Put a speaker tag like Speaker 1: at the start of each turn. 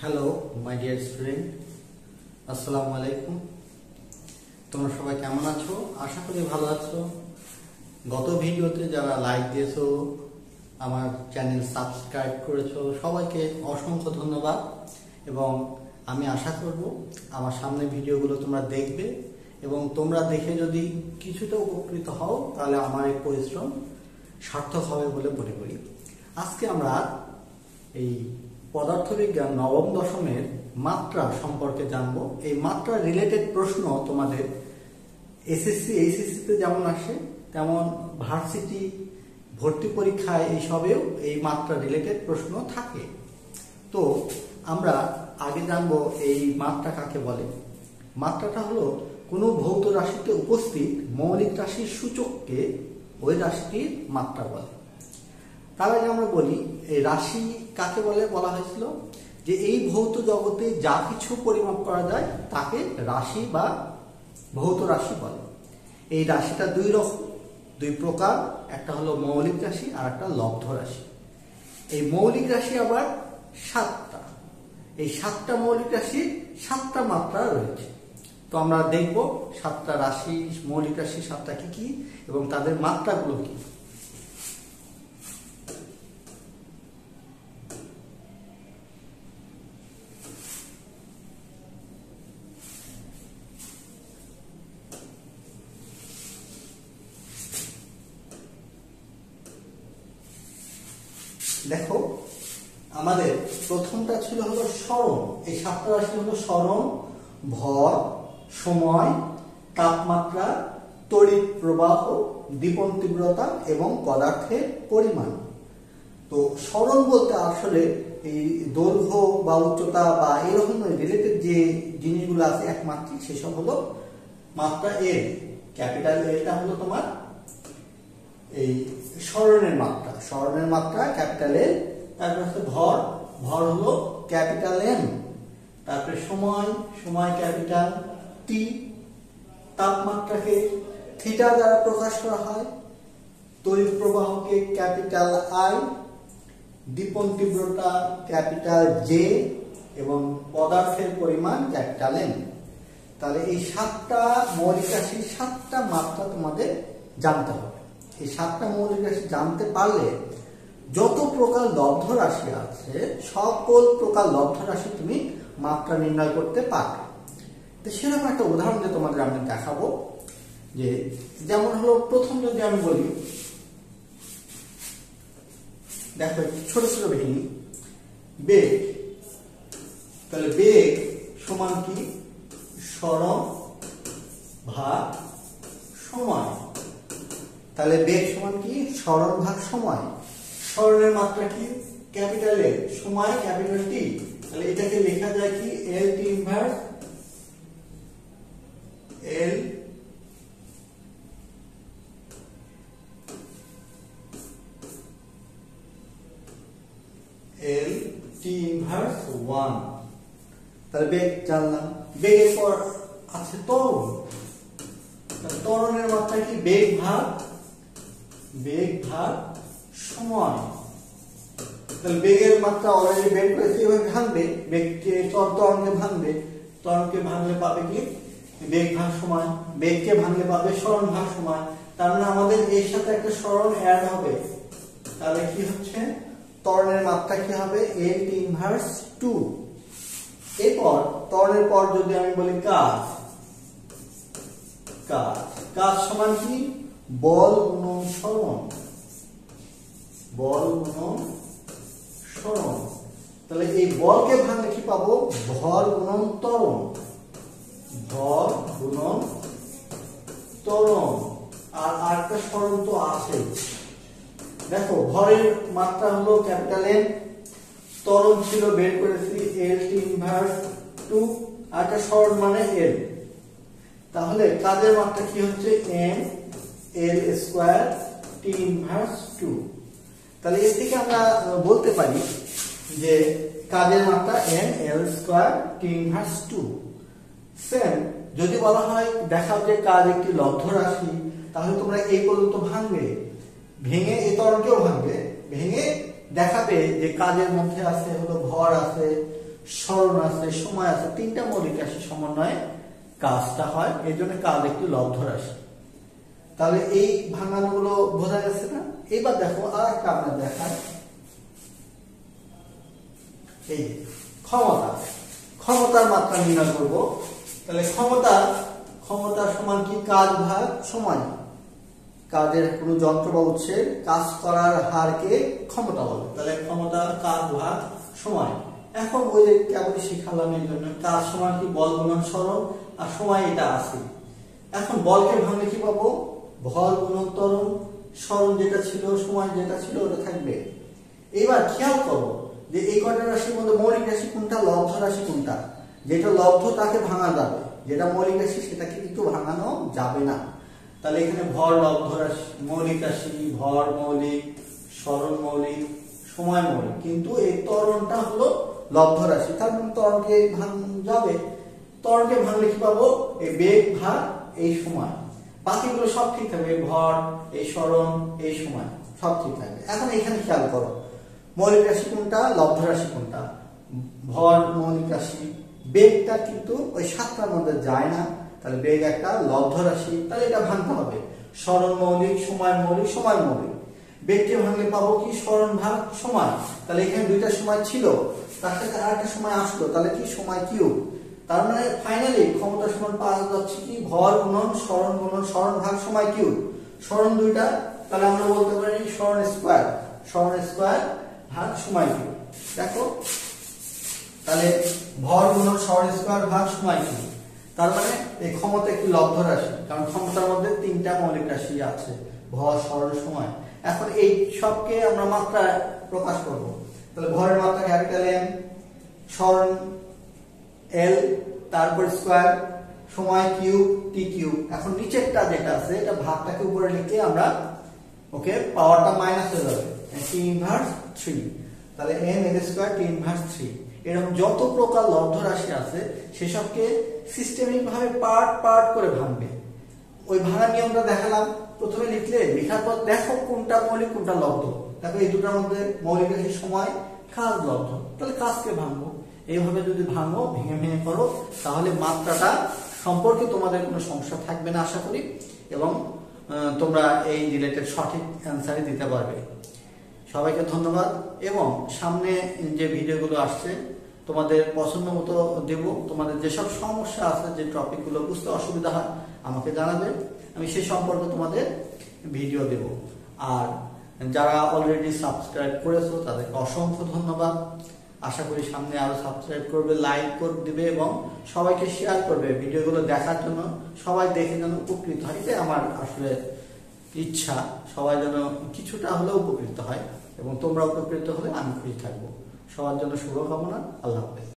Speaker 1: Hello my dear student, আসসালামু আলাইকুম। তোমরা সবাই কেমন আছো? আশা করি ভালো আছো। গত ভিডিওতে যারা লাইক দিয়েছো, আমার চ্যানেল সাবস্ক্রাইব করেছো, সবাইকে অসংখ্য ধন্যবাদ। এবং আমি আশা করব আমার সামনে ভিডিওগুলো তোমরা দেখবে এবং তোমরা দেখে যদি কিছুটা উপকৃত হও তাহলে আমার এই পরিশ্রম সার্থক হবে বলে মনে করি। আজকে আমরা এই পদার্থবিজ্ঞান নবম দশমের মাত্রা সম্পর্কে জানবো। এই মাত্রা রিলেটেড প্রশ্ন তোমাদের এসএসসি এইচএসসিতে যেমন আসে তেমন ভার্সিটি ভর্তি পরীক্ষায় এইসবেও এই মাত্রা রিলেটেড প্রশ্ন থাকে। তো আমরা আগে জানবো এই মাত্রা কাকে বলে। মাত্রাটা হলো কোনো ভৌত রাশিতে উপস্থিত মৌলিক রাশির সূচককে ওই রাশিটির মাত্রা বলে। তার আগে আমরা বলি এই রাশি কাকে বলে। বলা হয়েছিল যে এই ভৌত জগতে যা কিছু পরিমাপ করা যায় তাকে রাশি বা ভৌত রাশি বলে। এই রাশিটা দুই প্রকার, একটা হলো মৌলিক রাশি আর একটা লব্ধ রাশি। এই মৌলিক রাশি আবার 7টা। এই 7টা মৌলিক রাশির 7টা মাত্রা রয়েছে। তো আমরা দেখব 7টা রাশি, মৌলিক রাশি 7টা কি কি এবং তাদের মাত্রাগুলো কি। দেখো, আমাদের প্রথমটা ছিল হলো সরণ। এই 7টা রাশি হলো সরণ, ভর, সময়, তাপমাত্রা, তড়িৎ প্রবাহ, দীপন তীব্রতা এবং পদার্থের পরিমাণ। তো সরণ বলতে আসলে এই দৈর্ঘ্য বা উচ্চতা বা এরকম রিলেটেড যে জিনিসগুলো আছে একমাত্রিক, সেসব হলো মাত্রা এল। ক্যাপিটাল এলটা হলো তোমার এই সরণের মাত্রা। সরণের মাত্রা ক্যাপিটাল এল। তারপর হচ্ছে ভর, ভর হলো ক্যাপিটাল এম। তারপরে সময়, সময় ক্যাপিটাল টি। তাপমাত্রাকে থিটা দ্বারা প্রকাশ করা হয়। তড়িৎ প্রবাহকে ক্যাপিটাল আই। দীপন তীব্রতা ক্যাপিটাল জে এবং পদার্থের পরিমাণ ক্যাপিটাল এম। তাহলে এই 7টা মৌলিক রাশির 7টা মাত্রা তোমাদের জানতে হবে। এই 7টা মৌলিক রাশি জানতে পারলে যত প্রকার লব্ধ রাশি আছে সকল প্রকার লব্ধ রাশি তুমি মাত্রা নির্ণয় করতে পারবে। তো সেরকম একটা উদাহরণ দিয়ে তোমাদের আমি দেখাবো। যে যেমন হলো প্রথম যদি আমি বলি, দেখো ছোট ছোট ভেঙে বেগ। তাহলে বেগ সমান কি? সরণ ভাগ সময়। তাহলে বেগ সমান কি? সরণ ভাগ সময়। সরণের মাত্রা কি? ক্যাপিটাল এল। সময় ক্যাপিটাল টি। তাহলে এটাকে লেখা যায় কি? এল টি ইনভার্স এল এল টি ইনভার্স 1। তাহলে বেগ জানলাম। বেগের পর আছে ত্বরণ। ত্বরণের মাত্রা কি? বেগ ভাগ সময়। তাহলে বেগের মাত্রা অলরেডি বের করেছি, এভাবে ভাঙবে। বেগকে ত্বরণকে ভাঙবে। ত্বরণকে ভাঙলে পাবে কি? বেগ ভাগ সময়। বেগকে ভাঙলে পাবে সরণ ভাগ সময়। তার মানে আমাদের এর সাথে একটা সরণ অ্যাড হবে। তাহলে কি হচ্ছে? ত্বরণের মাত্রা কি হবে? এল টি ইনভার্স 2। এরপর ত্বরণের পর যদি আমি বলি কাজ, কাজ সমান কি? বল গুণন সরণ। বল গুণন সরণ। তাহলে এই বলকে ভাঙলে কি পাবো? ভর গুণন ত্বরণ। ভর গুণন ত্বরণ। আর আরেকটা সরণ তো আছে। দেখো, ভরের মাত্রা হলো ক্যাপিটাল এন। ত্বরণ ছিল বের করেছি এল টি ইনভার্স 2। আর একটা সরণ মানে এল। তাহলে কাজের মাত্রা কি হচ্ছে? M L square T inverse 2। তাহলে এর থেকে আমরা বলতে পারি যে কাজের মাত্রা M L square T inverse 2। Same যদি বলা হয় দেখাও যে কাজ একটি লব্ধ রাশি, তাহলে তোমরা এই পর্যন্ত ভাঙবে, ভেঙে এই ত্বরণকেও ভাঙবে, ভেঙে দেখাবে যে কাজের মধ্যে আছে হলো ভর আছে, সরণ আছে, সময় আছে, তিনটা মৌলিক রাশি সমন্বয়ে কাজটা হয়, এই জন্য কাজ একটি লব্ধ রাশি। তাহলে এই ভাঙানোগুলো বোঝা গেছে না? এবার দেখো আর একটা আমরা দেখাই, এই ক্ষমতা, ক্ষমতার মাত্রা নির্ণয় করব। তাহলে ক্ষমতা সমান কি? কাজ ভাগ সময়। কাজের কোনো যন্ত্র বা উৎসের কাজ করার হারকে ক্ষমতা বলে। তাহলে ক্ষমতা কাজ ভাগ সময়। এখন ওই যে কেবল শিখালাম, এই জন্য কাজ সমান কি? বল গুণন সরণ, আর সময় এটা আছে। এখন বলকে ভাঙলে কি পাবো? ভর গুণন ত্বরণ, সরণ যেটা ছিল, সময় যেটা ছিল ওটা থাকবে। এবার খেয়াল করো যে এই কয়টা রাশির মধ্যে মৌলিক রাশি কোনটা, লব্ধ রাশি কোনটা। যেটা লব্ধ তাকে ভাঙা যাবে, যেটা মৌলিক রাশি সেটাকে কিন্তু ভাঙানো যাবে না। তাহলে এখানে ভর লব্ধ রাশি, মৌলিক রাশি, ভর মৌলিক, সরণ মৌলিক, সময় মৌলিক, কিন্তু এই ত্বরণটা হলো লব্ধ রাশি। তার মানে ত্বরণকে যাবে, ত্বরণকে ভাঙলে কি পাবো? এই বেগ ভাগ এই সময়, বাকিগুলো সব ঠিক থাকবে। ভর, এই সরণ, এই সময় সব ঠিক থাকবে। এখন এখানে খেয়াল করো মৌলিক রাশি কোনটা, লব্ধ রাশি কোনটা। ভর মৌলিক রাশি, বেগটা কিন্তু ওই সাতটার মধ্যে যায় না, তাহলে বেগ একটা লব্ধ রাশি, তাহলে এটা ভাঙতে হবে। সরণ মৌলিক, সময় মৌলিক, সময় মৌলিক। বেগকে ভাঙলে পাবো কি? সরণ ভাগ সময়। তাহলে এখানে দুইটা সময় ছিল, তার সাথে আরেকটা সময় আসলো, তাহলে কি? সময় কিউব। তার মানে ফাইনালি ক্ষমতা সমান পাওয়া যাচ্ছে কি? ভর গুণন সরণ ভাগ সময় কিউব। সরণ দুইটা, তাহলে আমরা বলতে পারি সরণ স্কয়ার ভাগ সময় কিউব। দেখো তাহলে ভর গুণন সরণ স্কয়ার ভাগ সময় কিউব। তার মানে এই ক্ষমতা একটি লব্ধ রাশি, কারণ ক্ষমতার মধ্যে তিনটা মৌলিক রাশি আছে, ভর, সরণ, সময়। এখন এই সবকে আমরা মাত্রা প্রকাশ করব। তাহলে ভরের মাত্রা ক্যাপিটাল এম, সরণ এল, তারপর স্কয়ার, সময় কিউব, টি কিউব। এখন নিচেরটা যেটা আছে এটা ভাগটাকে উপরে লিখে আমরা ওকে পাওয়ারটা মাইনাস হয়ে যাবে, টি ইনভার্স 3। তাহলে m এর স্কয়ার টি ইনভার্স 3। এরকম যত প্রকার লব্ধ রাশি আছে সেসবকে সিস্টেমিক ভাবে পার্ট করে ভাঙবে। ওই ভাঙার নিয়মটা দেখালাম। প্রথমে লিখলে, লেখার পর দেখো কোনটা মৌলিক কোনটা লব্ধ। দেখো এই দুটোর মধ্যে মৌলিক রাশি সময়, কাজ লব্ধ, তাহলে কাজকে ভাঙবো। এইভাবে যদি ভেঙে করো, তাহলে মাত্রাটা সম্পর্কে তোমাদের কোনো সমস্যা থাকবে না আশা করি, এবং তোমরা এই রিলেটেড সঠিক অ্যান্সারই দিতে পারবে। সবাইকে ধন্যবাদ, এবং সামনে যে ভিডিওগুলো আসছে তোমাদের পছন্দ মতো দেব। তোমাদের যেসব সমস্যা আছে, যে টপিকগুলো বুঝতে অসুবিধা হয় আমাকে জানাবে, আমি সেই সম্পর্কে তোমাদের ভিডিও দেব। আর যারা অলরেডি সাবস্ক্রাইব করেছো তাদেরকে অসংখ্য ধন্যবাদ। আশা করি সামনে আরো সাবস্ক্রাইব করবে, লাইক করে দিবে, এবং সবাইকে শেয়ার করবে ভিডিওগুলো দেখার জন্য। সবাই দেখে যেন উপকৃত হয়, এটাই আমার আসলে ইচ্ছা। সবাই যেন কিছুটা হলেও উপকৃত হয়, এবং তোমরা উপকৃত হলে আমি খুশি থাকবো। সবার জন্য শুভকামনা। আল্লাহ হাফেজ।